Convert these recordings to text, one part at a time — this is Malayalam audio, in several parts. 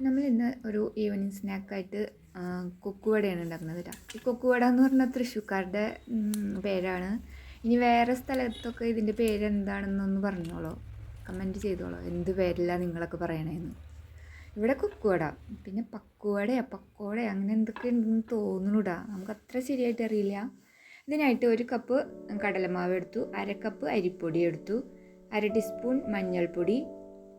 നമ്മൾ ഇന്ന് ഒരു ഈവനിങ് സ്നാക്കായിട്ട് കൊക്കുവടയാണ് ഉണ്ടാക്കുന്നത് കേട്ടോ. ഈ കൊക്കുവട എന്ന് പറഞ്ഞാൽ തൃശ്ശൂർക്കാരുടെ പേരാണ്. ഇനി വേറെ സ്ഥലത്തൊക്കെ ഇതിൻ്റെ പേരെന്താണെന്നൊന്ന് പറഞ്ഞോളൂ, കമൻറ്റ് ചെയ്തോളൂ, എന്ത് പേരില്ല നിങ്ങളൊക്കെ പറയണേന്ന്. ഇവിടെ കൊക്കുവട, പിന്നെ പക്കോട അങ്ങനെ എന്തൊക്കെ ഉണ്ടെന്ന് തോന്നുന്നുടാ, നമുക്ക് അത്ര ശരിയായിട്ട് അറിയില്ല. ഇതിനായിട്ട് 1 കപ്പ് കടലമാവ് എടുത്തു, 1/2 കപ്പ് അരിപ്പൊടി എടുത്തു, 1/2 ടീസ്പൂൺ മഞ്ഞൾപ്പൊടി,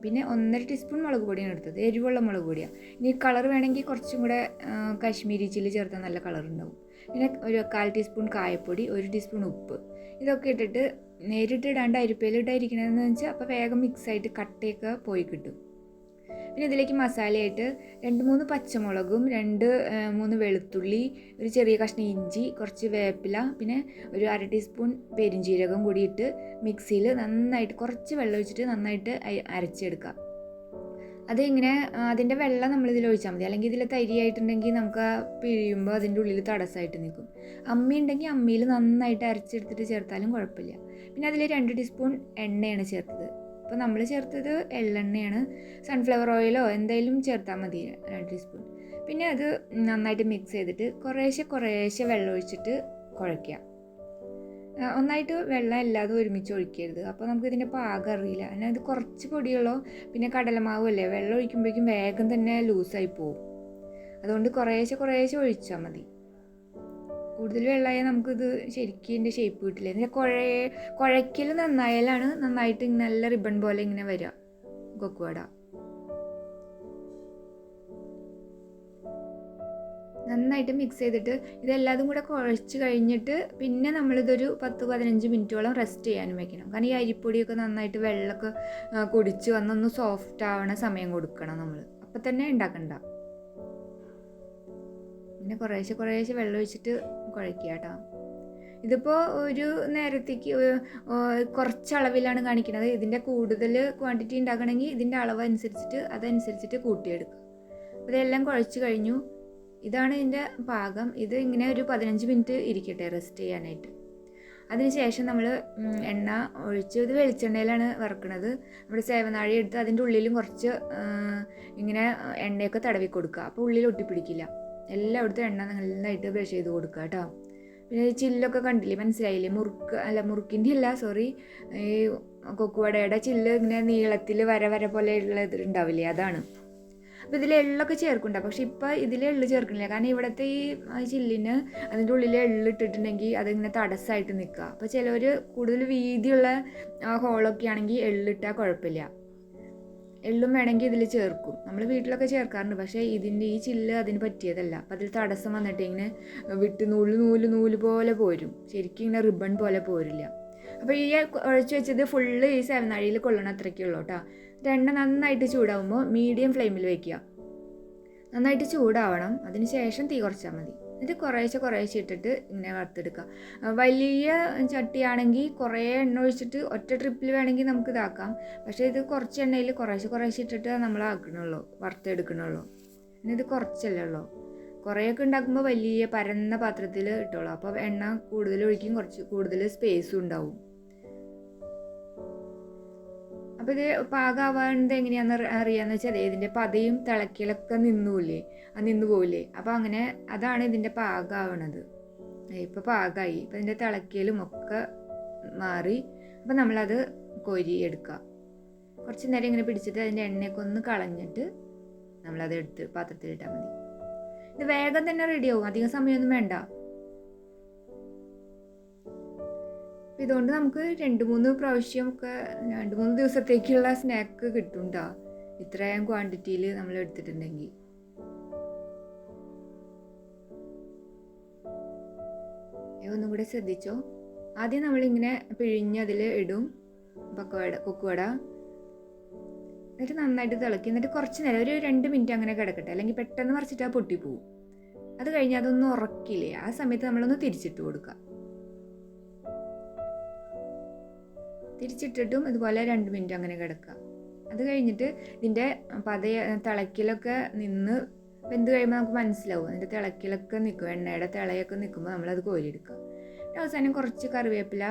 പിന്നെ 1.5 ടീസ്പൂൺ മുളക് പൊടിയാണ് എടുത്തത്, എരിവുള്ള മുളക് പൊടിയാണ്. ഇനി കളർ വേണമെങ്കിൽ കുറച്ചും കൂടെ കാശ്മീരി ചില്ലി ചേർത്താൽ നല്ല കളർ ഉണ്ടാവും. പിന്നെ ഒരു 1/4 ടീസ്പൂൺ കായപ്പൊടി, 1 ടീസ്പൂൺ ഉപ്പ്, ഇതൊക്കെ ഇട്ടിട്ട് നേരിട്ട് ഇടാണ്ട് അരിപ്പയിലിട്ടായിരിക്കണമെന്ന് വെച്ചാൽ അപ്പോൾ വേഗം മിക്സായിട്ട് കട്ടയൊക്കെ പോയി കിട്ടും. പിന്നെ ഇതിലേക്ക് മസാലയായിട്ട് 2-3 പച്ചമുളകും 2-3 വെളുത്തുള്ളി, ഒരു ചെറിയ കഷ്ണം ഇഞ്ചി, കുറച്ച് വേപ്പില, പിന്നെ ഒരു 1/2 ടീസ്പൂൺ പെരിഞ്ജീരകം കൂടി ഇട്ട് മിക്സിയിൽ നന്നായിട്ട് കുറച്ച് വെള്ളം ഒഴിച്ചിട്ട് നന്നായിട്ട് അരച്ചെടുക്കുക. അതിങ്ങനെ അതിൻ്റെ വെള്ളം നമ്മളിതിൽ ഒഴിച്ചാൽ മതി, അല്ലെങ്കിൽ ഇതിൽ തരിയായിട്ടുണ്ടെങ്കിൽ നമുക്ക് പിഴിയുമ്പോൾ അതിൻ്റെ ഉള്ളിൽ തടസ്സമായിട്ട് നിൽക്കും. അമ്മി ഉണ്ടെങ്കിൽ അമ്മിയിൽ നന്നായിട്ട് അരച്ചെടുത്തിട്ട് ചേർത്താലും കുഴപ്പമില്ല. പിന്നെ അതിൽ 2 ടീസ്പൂൺ എണ്ണയാണ് ചേർത്തത്. അപ്പോൾ നമ്മൾ ചേർത്തത് എള്ളെണ്ണയാണ്, സൺഫ്ലവർ ഓയിലോ എന്തായാലും ചേർത്താൽ മതി 2 ടീസ്പൂൺ. പിന്നെ അത് നന്നായിട്ട് മിക്സ് ചെയ്തിട്ട് കുറേശ്ശെ വെള്ളം ഒഴിച്ചിട്ട് കുഴയ്ക്കുക. ഒന്നായിട്ട് വെള്ളം എല്ലാതും ഒരുമിച്ച് ഒഴിക്കരുത്, അപ്പോൾ നമുക്കിതിൻ്റെ പാകം അറിയില്ല. എന്നാൽ ഇത് കുറച്ച് പൊടിയുള്ളോ, പിന്നെ കടലമാവും അല്ലേ, വെള്ളം ഒഴിക്കുമ്പോഴേക്കും വേഗം തന്നെ ലൂസായി പോവും. അതുകൊണ്ട് കുറേശ്ശെ ഒഴിച്ചാൽ മതി. കൂടുതൽ വെള്ളമായാൽ നമുക്കിത് ശരിക്കും ഇതിൻ്റെ ഷേപ്പ് കിട്ടില്ല. ഇതിൻ്റെ കുഴയ്ക്കൽ നന്നായാലാണ് നന്നായിട്ട് നല്ല റിബൺ പോലെ ഇങ്ങനെ വരിക കൊക്കുവട. നന്നായിട്ട് മിക്സ് ചെയ്തിട്ട് ഇതെല്ലാതും കൂടെ കുഴച്ച് കഴിഞ്ഞിട്ട് പിന്നെ നമ്മളിതൊരു 10-15 മിനിറ്റോളം റെസ്റ്റ് ചെയ്യാനും വെക്കണം. കാരണം ഈ അരിപ്പൊടിയൊക്കെ നന്നായിട്ട് വെള്ളമൊക്കെ കുടിച്ച് വന്നൊന്ന് സോഫ്റ്റ് ആവണ സമയം കൊടുക്കണം നമ്മൾ, അപ്പം തന്നെ ഉണ്ടാക്കണ്ട. പിന്നെ കുറേശ്ശെ വെള്ളം ഒഴിച്ചിട്ട് കുഴയ്ക്കുക കേട്ടോ. ഇതിപ്പോൾ ഒരു നേരത്തേക്ക് കുറച്ച് അളവിലാണ് കാണിക്കുന്നത്. ഇതിൻ്റെ കൂടുതൽ ക്വാണ്ടിറ്റി ഉണ്ടാക്കണമെങ്കിൽ ഇതിൻ്റെ അളവ് അതനുസരിച്ചിട്ട് കൂട്ടിയെടുക്കുക. അപ്പോൾ ഇതെല്ലാം കുഴച്ച് കഴിഞ്ഞു. ഇതാണ് ഇതിൻ്റെ പാകം. ഇത് ഇങ്ങനെ ഒരു 15 മിനിറ്റ് ഇരിക്കട്ടെ റെസ്റ്റ് ചെയ്യാനായിട്ട്. അതിനുശേഷം നമ്മൾ എണ്ണ ഒഴിച്ച്, ഇത് വെളിച്ചെണ്ണയിലാണ് വറുക്കുന്നത്. നമ്മുടെ സേവനാഴി എടുത്ത് അതിൻ്റെ ഉള്ളിലും കുറച്ച് ഇങ്ങനെ എണ്ണയൊക്കെ തടവി കൊടുക്കുക, അപ്പോൾ ഉള്ളിൽ ഒട്ടിപ്പിടിക്കില്ല. എല്ലായിടത്തും എണ്ണ നന്നായിട്ട് ബ്രഷ് ചെയ്ത് കൊടുക്കുക കേട്ടോ. പിന്നെ ചില്ലൊക്കെ കണ്ടില്ലേ, മനസ്സിലായില്ലേ? മുറുക്കിൻ്റെ അല്ല, സോറി, ഈ കൊക്കുവടയുടെ ചില്ല് ഇങ്ങനെ നീളത്തിൽ വര പോലെ ഉള്ളത് ഉണ്ടാവില്ലേ, അതാണ്. അപ്പോൾ ഇതിൽ എള്ളൊക്കെ ചേർക്കുന്നുണ്ട്, പക്ഷെ ഇപ്പോൾ ഇതിൽ എള്ള് ചേർക്കണില്ല. കാരണം ഇവിടുത്തെ ഈ ചില്ലിന് അതിൻ്റെ ഉള്ളിൽ എള്ളിട്ടിട്ടുണ്ടെങ്കിൽ അതിങ്ങനെ തടസ്സമായിട്ട് നിൽക്കുക. അപ്പോൾ ചിലവർ കൂടുതൽ വീതിയുള്ള ഹോളൊക്കെ ആണെങ്കിൽ എള്ളിട്ടാൽ കുഴപ്പമില്ല. എള്ളും വേണമെങ്കിൽ ഇതിൽ ചേർക്കും, നമ്മൾ വീട്ടിലൊക്കെ ചേർക്കാറുണ്ട്. പക്ഷേ ഈ ചില്ല് അതിന് പറ്റിയതല്ല. അപ്പോൾ അതിൽ തടസ്സം വന്നിട്ട് ഇങ്ങനെ വിട്ട് നൂല് പോലെ പോരും, ശരിക്കും ഇങ്ങനെ റിബൺ പോലെ പോരില്ല. അപ്പോൾ ഈ ഉഴച്ച് വെച്ചത് ഫുള്ള് ഈ സേവനാഴിയിൽ കൊള്ളണം, അത്രയ്ക്കുള്ളൂ കേട്ടോ. എണ്ണ നന്നായിട്ട് ചൂടാവുമ്പോൾ മീഡിയം ഫ്ലെയിമിൽ വയ്ക്കുക. നന്നായിട്ട് ചൂടാവണം, അതിന് ശേഷം തീ കുറച്ചാൽ മതി. എന്നിട്ട് കുറേശ്ശെ ഇട്ടിട്ട് ഇങ്ങനെ വറുത്തെടുക്കുക. വലിയ ചട്ടിയാണെങ്കിൽ കുറേ എണ്ണ ഒഴിച്ചിട്ട് ഒറ്റ ട്രിപ്പിൽ വേണമെങ്കിൽ നമുക്ക് ഇതാക്കാം. പക്ഷേ ഇത് കുറച്ച് എണ്ണയിൽ കുറേശ്ശെ ഇട്ടിട്ട് നമ്മൾ വറുത്തെടുക്കണുള്ളൂ. പിന്നെ ഇത് കുറച്ചല്ലേ ഉള്ളൂ. കുറേയൊക്കെ ഉണ്ടാക്കുമ്പോൾ വലിയ പരന്ന പാത്രത്തിൽ ഇട്ടോളൂ, അപ്പോൾ എണ്ണ കൂടുതൽ ഒഴിക്കും, കുറച്ച് കൂടുതൽ സ്പേസും ഉണ്ടാവും. അപ്പോൾ ഇത് പാകമാവാണ്ട് എങ്ങനെയാണെന്ന് അറിയാമെന്ന് വെച്ചാൽ ഇതിൻ്റെ പതയും തിളക്കലൊക്കെ നിന്ന് പോവില്ലേ, അപ്പോൾ അങ്ങനെ അതാണ് ഇതിൻ്റെ പാകമാവണത്. ഇപ്പോൾ പാകമായി, ഇപ്പോൾ ഇതിൻ്റെ തിളക്കലും ഒക്കെ മാറി. അപ്പോൾ നമ്മളത് കോരിയെടുക്കുക. കുറച്ച് നേരം ഇങ്ങനെ പിടിച്ചിട്ട് അതിൻ്റെ എണ്ണയൊക്കെ ഒന്ന് കളഞ്ഞിട്ട് നമ്മളത് എടുത്ത് പാത്രത്തിലിട്ടാൽ മതി. ഇത് വേഗം തന്നെ റെഡിയാവും, അധികം സമയമൊന്നും വേണ്ട. ഇതുകൊണ്ട് നമുക്ക് 2-3 പ്രാവശ്യമൊക്കെ 2-3 ദിവസത്തേക്കുള്ള സ്നാക്ക് കിട്ടും കേട്ടോ, ഇത്രയും ക്വാണ്ടിറ്റിയിൽ നമ്മൾ എടുത്തിട്ടുണ്ടെങ്കിൽ. ഒന്നും കൂടെ ശ്രദ്ധിച്ചോ. ആദ്യം നമ്മളിങ്ങനെ പിഴിഞ്ഞ് അതിൽ ഇടും കൊക്കുവട, എന്നിട്ട് നന്നായിട്ട് തിളക്കി, എന്നിട്ട് കുറച്ച് നേരം ഒരു 2 മിനിറ്റ് അങ്ങനെ കിടക്കട്ടെ, അല്ലെങ്കിൽ പെട്ടെന്ന് മറിച്ചിട്ട് ആ പൊട്ടിപ്പോവും. അത് കഴിഞ്ഞ് അതൊന്നും ഉറക്കില്ലേ, ആ സമയത്ത് നമ്മളൊന്ന് തിരിച്ചിട്ട് കൊടുക്കുക. തിരിച്ചിട്ടിട്ടും ഇതുപോലെ 2 മിനിറ്റ് അങ്ങനെ കിടക്കുക. അത് കഴിഞ്ഞിട്ട് ഇതിൻ്റെ തിളക്കിലൊക്കെ നിന്ന് വെന്ത് കഴിയുമ്പോൾ നമുക്ക് മനസ്സിലാവും, അതിൻ്റെ തിളക്കിലൊക്കെ നിൽക്കും, എണ്ണയുടെ തിളയൊക്കെ നിൽക്കുമ്പോൾ നമ്മളത് കോരിയെടുക്കുക. അവസാനം കുറച്ച് കറിവേപ്പില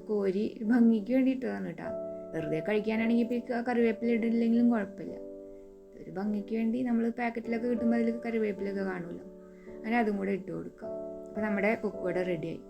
കോരി ഭംഗിക്ക് വേണ്ടിയിട്ടതാണ് കേട്ടോ. വെറുതെ കഴിക്കാനാണെങ്കിൽ ഇപ്പോൾ കറിവേപ്പില ഇടില്ലെങ്കിലും കുഴപ്പമില്ല. ഒരു ഭംഗിക്ക് വേണ്ടി നമ്മൾ പാക്കറ്റിലൊക്കെ കിട്ടുമ്പോൾ അതിൽ കറിവേപ്പിലൊക്കെ കാണുമല്ലോ, അങ്ങനെ അതും കൂടെ ഇട്ട് കൊടുക്കാം. അപ്പോൾ നമ്മുടെ കൊക്കുവട റെഡിയായി.